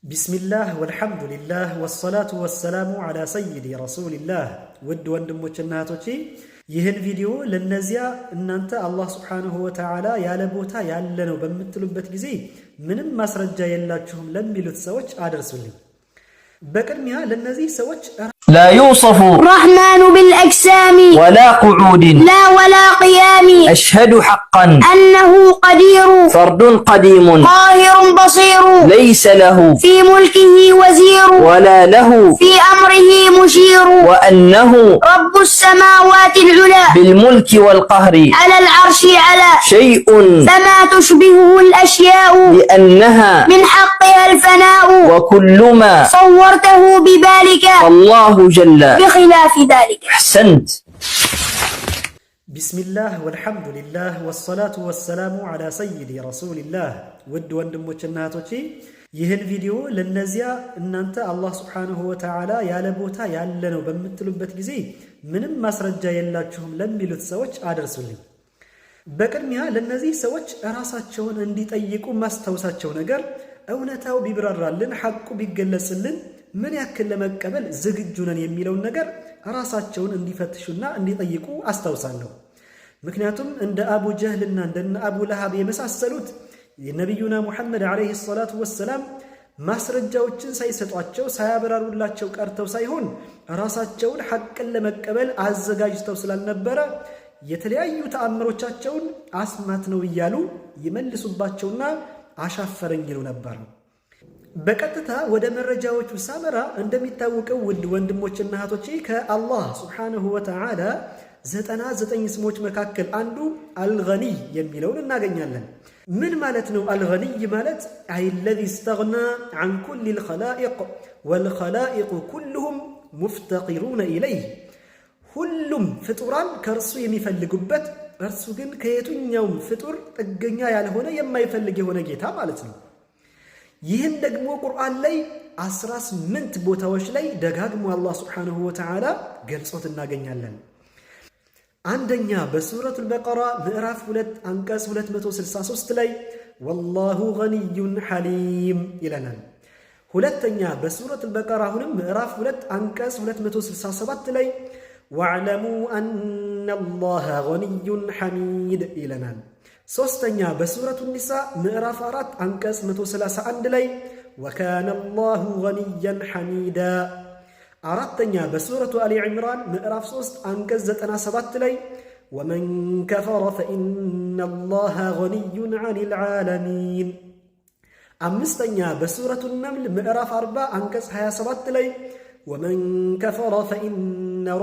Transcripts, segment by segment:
ቢስሚላህ ወልሐምዱሊላህ ወሰላቱ ወሰላሙ ዐላ ሰይዲ ረሱሊላህ። ውድ ወንድሞችና እህቶቼ ይህን ቪዲዮ ለነዚያ እናንተ አላህ ሱብሓነሁ ወተዓላ ያለ ቦታ ያለ ነው በምትሉበት ጊዜ ምንም ማስረጃ የላችሁም ለሚሉት ሰዎች አደርሱልኝ። በቅድሚያ ለነዚህ ሰዎች لا يوصف الرحمن بالأجسام ولا قعود لا ولا قيام أشهد حقا أنه قدير فرد قديم قاهر بصير ليس له في ملكه وزير ولا له في أمره مشير وأنه رب السماوات العلى بالملك والقهر على العرش على شيء فما تشبهه الأشياء لأنها من حقها الفناء وكل ما صورته ببالك الله جل بخلاف ذلك. أحسنت. ቢስሚላህ ወልሐምዱሊላህ ወሰላቱ ወሰላሙ ዐላ ሰይዲ ረሱሊላህ። ውድ ወንድሞችና እህቶቼ ይህን ቪዲዮ ለነዚያ እናንተ አላህ ሱብሓነሁ ወተዓላ ያለ ቦታ ያለ ነው በምትሉበት ጊዜ ምንም ማስረጃ የላችሁም ለሚሉት ሰዎች አደርሱልኝ። በቅድሚያ ለነዚህ ሰዎች ራሳቸውን እንዲጠይቁ ማስታወሳቸው ነገር እውነታው ቢብራራልን ሐቁ ቢገለጽልን ምን ያክል ለመቀበል ዝግጁ ነን የሚለውን ነገር ራሳቸውን እንዲፈትሹና እንዲጠይቁ አስታውሳለሁ። ምክንያቱም እንደ አቡ ጀህልና እንደ አቡ ለሃብ የመሳሰሉት የነቢዩና ሙሐመድ ዓለይሂ ሰላቱ ወሰላም ማስረጃዎችን ሳይሰጧቸው ሳያበራሩላቸው ቀርተው ሳይሆን ራሳቸውን ሐቅን ለመቀበል አዘጋጅተው ስላልነበረ የተለያዩ ተአምሮቻቸውን አስማት ነው እያሉ ይመልሱባቸውና አሻፈረኝ ይሉ ነበር። በቀጥታ ወደ መረጃዎቹ ሳመራ እንደሚታወቀው ውድ ወንድሞችና እህቶቼ ከአላህ ሱብሓነሁ ወተዓላ 99 ስሞች መካከል አንዱ አልገኒይ የሚለውን እናገኛለን። ምን ማለት ነው አልገኒይ ማለት? አለዚ እስተግና ዐን ኩሊል ኸላኢቅ ወልኸላኢቁ ኩሉሁም ሙፍተቂሩነ ኢለይህ። ሁሉም ፍጡራን ከእርሱ የሚፈልጉበት እርሱ ግን ከየቱኛውም ፍጡር ጥገኛ ያልሆነ የማይፈልግ የሆነ ጌታ ማለት ነው። ይህን ደግሞ ቁርአን ላይ 18 ቦታዎች ላይ ደጋግሞ አላህ ሱብሓነሁ ወተዓላ ገልጾት እናገኛለን። አንደኛ በሱረቱል በቀራ ምዕራፍ 2 አንቀጽ 263 ላይ ወላሁ ገኒዩን ሐሊም ይለናል። ሁለተኛ በሱረቱል በቀራ አሁንም ምዕራፍ 2 አንቀጽ 267 ላይ ወዕለሙ አነላህ ገኒዩን ሐሚድ ይለናል። ሶስተኛ በሱረቱ ኒሳ ምዕራፍ 4 አንቀጽ 131 ላይ ወካነ አላሁ ገኒያን ሐሚዳ። አራተኛ በሱረቱ አሊ ዒምራን ምዕራፍ 3 አንቀጽ 97 ላይ ወመን ከፈረ ፈኢነ አላህ ገኒዩን ዐኒል ዓለሚን። አምስተኛ በሱረቱ ነምል ምዕራፍ 40 አንቀጽ 27 ላይ ወመን ከፈረ ፈኢነ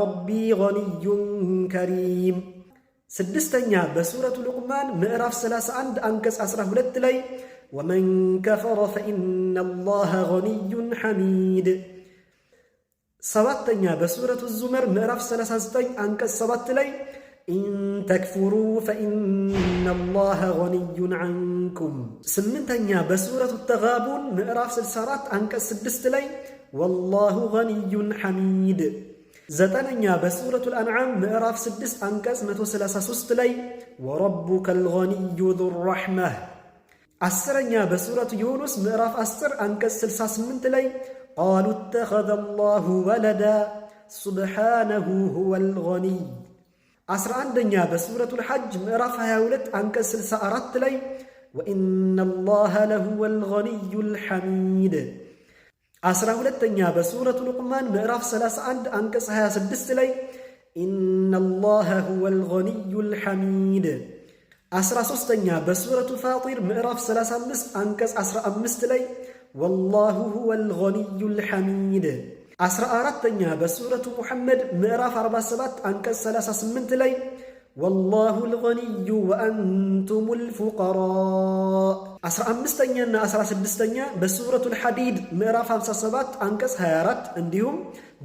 ረቢ ገኒዩን ከሪም። ስድስተኛ በሱረቱ ሉቅማን ምዕራፍ 31 አንቀጽ 12 ላይ ወመን ከፈረ ፈኢነ አላህ ገኒዩን ሐሚድ። ሰባተኛ በሱረቱ ዙመር ምዕራፍ 39 አንቀጽ 7 ላይ ኢን ተክፉሩ ፈኢነ አላህ ገኒዩን ዐንኩም። ስምንተኛ በሱረቱ ተጋቡን ምዕራፍ 64 አንቀጽ 6 ላይ ወላሁ ገኒዩን ሐሚድ። ዘጠነኛ በሱረቱል አንዓም ምዕራፍ 6 አንቀጽ 133 ላይ ወረቡከል ገኒዩ ዙር ረሕመህ። አስረኛ በሱረቱ ዩኑስ ምዕራፍ 10 አንቀጽ 68 ላይ ቃሉ እተኸዘ አላሁ ወለዳ ሱብሓነሁ ሁወል ገኒይ። 11ኛ በሱረቱል ሐጅ ምዕራፍ 22 አንቀጽ 64 ላይ ወኢነ አላህ ለሁወል ገኒዩል ሐሚድ። 12ኛ በሱረቱ ሉቅማን ምዕራፍ 31 አንቀጽ 26 ላይ ኢነ አላህ ሁወል ገኒዩል ሐሚድ። 13ኛ በሱረቱ ፋጢር ምዕራፍ 35 አንቀጽ 15 ላይ ወላሁ ሁወል ገኒዩል ሐሚድ። 14ኛ በሱረቱ ሙሐመድ ምዕራፍ 47 አንቀጽ 38 ላይ ወላሁል ገኒዩ ወአንቱሙል ፉቀራ። 15ኛና 16ኛ በሱረቱል ሐዲድ ምዕራፍ 57 አንቀጽ 24 እንዲሁም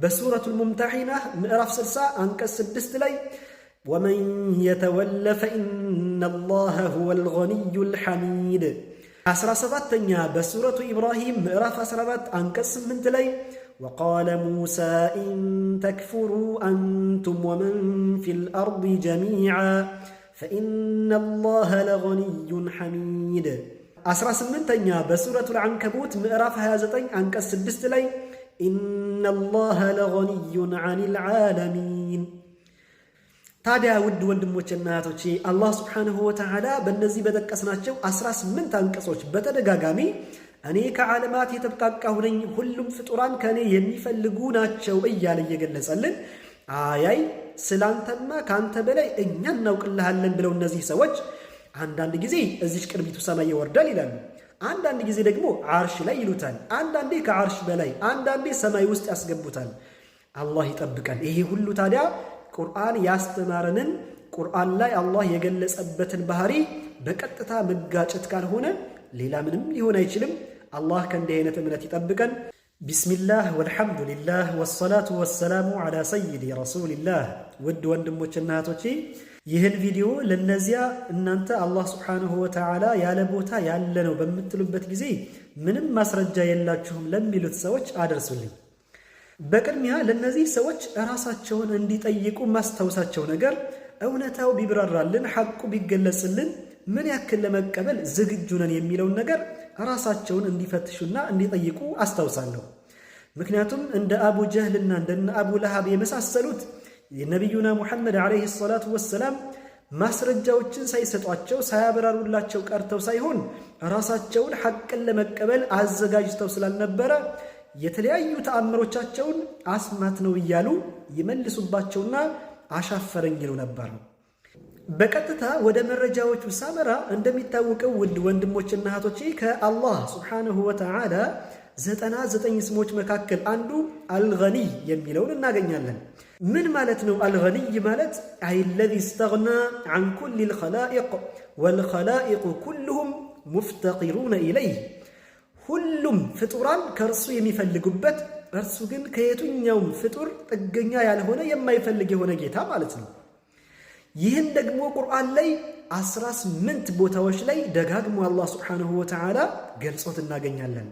በሱረቱል ሙምተሒና ምዕራፍ 60 አንቀጽ 6 ላይ ወመን የተወለ ፈኢነ አላህ ሁወል ገኒዩል ሐሚድ። 17ኛ በሱረቱ ኢብራሂም ምዕራፍ 14 አንቀጽ 8 ላይ ወቃለ ሙሳ ኢን ተክፉሩ አንቱም ወመን ፊል አርድ ጀሚዓ ፈኢነ አላህ ለገኒዩን ሐሚድ። 18ኛ በሱረቱል አንከቡት ምዕራፍ 29 አንቀጽ 6 ላይ ኢነላሃ ለገኒዩን ዐኒል ዓለሚን። ታዲያ ውድ ወንድሞችና እህቶቼ አላህ ሱብሓነሁ ወተዓላ በእነዚህ በጠቀስናቸው 18 አንቀጾች በተደጋጋሚ እኔ ከዓለማት የተብቃቃሁ ነኝ፣ ሁሉም ፍጡራን ከእኔ የሚፈልጉ ናቸው እያለ እየገለጸልን አያይ ስላንተማ ከአንተ በላይ እኛ እናውቅልሃለን ብለው እነዚህ ሰዎች አንዳንድ ጊዜ እዚች ቅርቢቱ ሰማይ ይወርዳል ይላሉ፣ አንዳንድ ጊዜ ደግሞ ዓርሽ ላይ ይሉታል፣ አንዳንዴ ከዓርሽ በላይ አንዳንዴ ሰማይ ውስጥ ያስገቡታል። አላህ ይጠብቀን። ይሄ ሁሉ ታዲያ ቁርአን ያስተማረንን ቁርአን ላይ አላህ የገለጸበትን ባህሪ በቀጥታ መጋጨት ካልሆነ ሌላ ምንም ሊሆን አይችልም። አላህ ከእንዲህ አይነት እምነት ይጠብቀን። ቢስሚላህ ወልሐምዱሊላህ ወሰላቱ ወሰላሙ ዐላ ሰይዲ ረሱሊላህ። ውድ ወንድሞችና እህቶቼ ይህን ቪዲዮ ለነዚያ እናንተ አላህ ሱብሓነሁ ወተዓላ ያለ ቦታ ያለ ነው በምትሉበት ጊዜ ምንም ማስረጃ የላችሁም ለሚሉት ሰዎች አደርሱልኝ። በቅድሚያ ለነዚህ ሰዎች ራሳቸውን እንዲጠይቁ ማስታወሳቸው ነገር እውነታው ቢብራራልን ሐቁ ቢገለጽልን ምን ያክል ለመቀበል ዝግጁ ነን የሚለውን ነገር ራሳቸውን እንዲፈትሹና እንዲጠይቁ አስታውሳለሁ። ምክንያቱም እንደ አቡ ጀህልና እንደ አቡ ለሃብ የመሳሰሉት የነቢዩና ሙሐመድ ዓለይሂ ሰላቱ ወሰላም ማስረጃዎችን ሳይሰጧቸው ሳያበራሩላቸው ቀርተው ሳይሆን ራሳቸውን ሐቅን ለመቀበል አዘጋጅተው ስላልነበረ የተለያዩ ተአምሮቻቸውን አስማት ነው እያሉ ይመልሱባቸውና አሻፈረኝ ይሉ ነበር። በቀጥታ ወደ መረጃዎቹ ሳመራ እንደሚታወቀው ውድ ወንድሞችና እህቶቼ ከአላህ ሱብሓነሁ ወተዓላ 99 ስሞች መካከል አንዱ አልገኒይ የሚለውን እናገኛለን። ምን ማለት ነው አልገኒይ ማለት? አለዚ እስተግና ዐን ኩሊል ኸላኢቅ ወልኸላኢቁ ኩሉሁም ሙፍተቂሩነ ኢለይህ፣ ሁሉም ፍጡራን ከእርሱ የሚፈልጉበት እርሱ ግን ከየቱኛውም ፍጡር ጥገኛ ያልሆነ የማይፈልግ የሆነ ጌታ ማለት ነው። ይህን ደግሞ ቁርአን ላይ 18 ቦታዎች ላይ ደጋግሞ አላህ ሱብሓነሁ ወተዓላ ገልጾት እናገኛለን።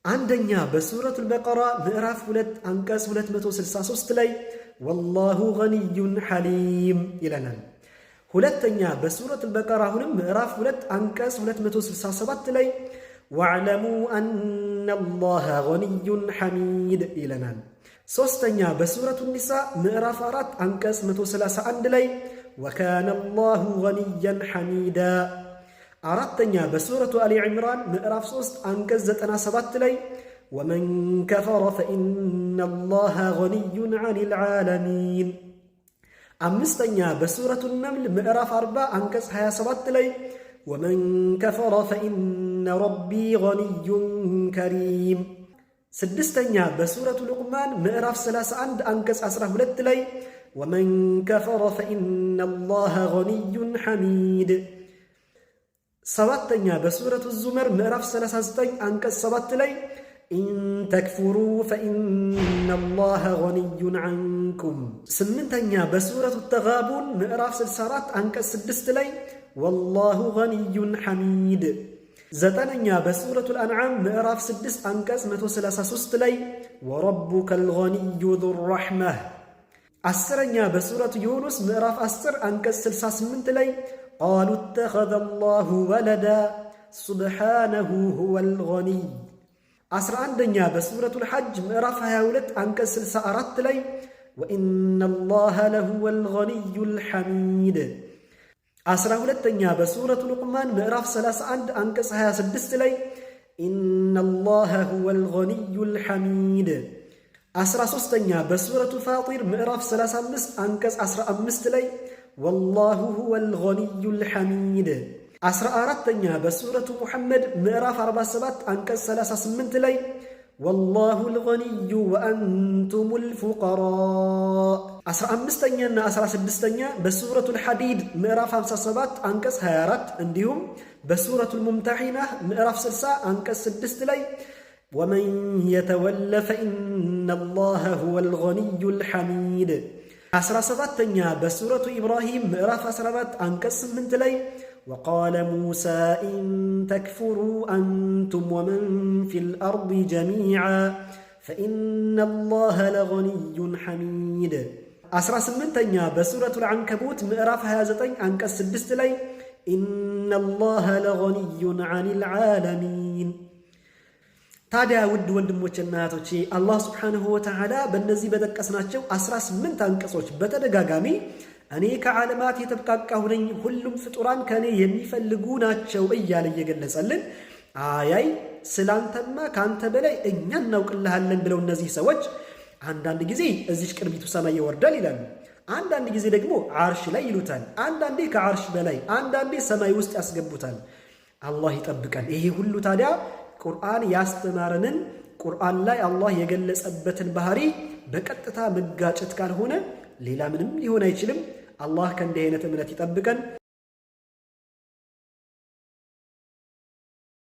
አንደኛ በሱረቱል በቀራ ምዕራፍ 2 አንቀጽ 263 ላይ ወላሁ ገኒዩን ሐሊም ይለናል። ሁለተኛ በሱረቱል በቀራ አሁንም ምዕራፍ 2 አንቀጽ 267 ላይ ወዕለሙ አነላሃ ገኒዩን ሐሚድ ይለናል። ሶስተኛ በሱረቱ ኒሳ ምዕራፍ 4 አንቀጽ 131 ላይ ወካነ አላሁ ገኒያን ሐሚዳ። አራተኛ በሱረቱ አሊ ዕምራን ምዕራፍ 3 አንቀጽ 97 ላይ ወመን ከፈረ ፈኢነ አላሃ ገኒዩን ዐኒል ዓለሚን። አምስተኛ በሱረቱ ነምል ምዕራፍ 40 አንቀጽ 27 ላይ ወመን ከፈረ ፈኢነ ረቢ ገኒዩን ከሪም። ስድስተኛ በሱረቱ ሉቅማን ምዕራፍ 31 አንቀጽ 12 ላይ ወመን ከፈረ ፈኢነ አላሃ ገኒዩን ሐሚድ። ሰባተኛ በሱረቱ ዙመር ምዕራፍ 39 አንቀጽ 7 ላይ ኢን ተክፉሩ ፈኢነ አላሃ ገኒዩን ዐንኩም። ስምንተኛ በሱረቱ ተጋቡን ምዕራፍ 64 አንቀጽ 6 ላይ ወላሁ ገኒዩን ሐሚድ። ዘጠነኛ በሱረቱል አንዓም ምዕራፍ 6 አንቀጽ 133 ላይ ወረቡከል ገኒዩ ዙር ረሕመህ። አስረኛ በሱረቱ ዩኑስ ምዕራፍ 10 አንቀጽ 68 ላይ ቃሉ እተኸዘ አላሁ ወለዳ ሱብሓነሁ ሁወል ገኒይ። 11ኛ በሱረቱል ሐጅ ምዕራፍ 22 አንቀጽ 64 ላይ ወኢነ አላሃ ለሁወል ገኒዩል ሐሚድ። 12ኛ በሱረቱ ሉቅማን ምዕራፍ 31 አንቀጽ 26 ላይ ኢነ አላሃ ሁወል ገኒዩል ሐሚድ። 13ኛ በሱረቱ ፋጢር ምዕራፍ 35 አንቀጽ 15 ላይ ወላሁ ሁወል ገኒዩል ሐሚድ። 14ኛ በሱረቱ ሙሐመድ ምዕራፍ 47 አንቀጽ 38 ላይ ወላሁል ገኒዩ ወአንቱሙል ፉቀራ። 15ኛና 16ኛ በሱረቱል ሐዲድ ምዕራፍ 57 አንቀጽ 24 እንዲሁም በሱረቱል ሙምተሒና ምዕራፍ 60 አንቀጽ 6 ላይ ወመን የተወለ ፈኢነ አላሃ ሁወል ገኒዩል ሐሚድ። 17ኛ በሱረቱ ኢብራሂም ምዕራፍ 14 አንቀጽ 8 ላይ ወቃለ ሙሳ ኢን ተክፉሩ አንቱም ወመን ፊል አርድ ጀሚዓ ፈኢነ አላሃ ለገኒዩን ሐሚድ። 18ኛ በሱረቱል አንከቡት ምዕራፍ 29 አንቀጽ 6 ላይ ኢነላሃ ለገኒዩን ዐኒል ዓለሚን። ታዲያ ውድ ወንድሞችና እህቶቼ አላህ ሱብሓነሁ ወተዓላ በእነዚህ በጠቀስናቸው 18 አንቀጾች በተደጋጋሚ እኔ ከዓለማት የተብቃቃሁ ነኝ፣ ሁሉም ፍጡራን ከእኔ የሚፈልጉ ናቸው እያለ እየገለጸልን አያይ ስላንተማ ከአንተ በላይ እኛ እናውቅልሃለን ብለው እነዚህ ሰዎች አንዳንድ ጊዜ እዚች ቅርቢቱ ሰማይ ይወርዳል ይላሉ፣ አንዳንድ ጊዜ ደግሞ ዓርሽ ላይ ይሉታል፣ አንዳንዴ ከዓርሽ በላይ፣ አንዳንዴ ሰማይ ውስጥ ያስገቡታል። አላህ ይጠብቀን። ይሄ ሁሉ ታዲያ ቁርአን ያስተማረንን ቁርአን ላይ አላህ የገለጸበትን ባህሪ በቀጥታ መጋጨት ካልሆነ ሌላ ምንም ሊሆን አይችልም። አላህ ከእንዲህ አይነት እምነት ይጠብቀን።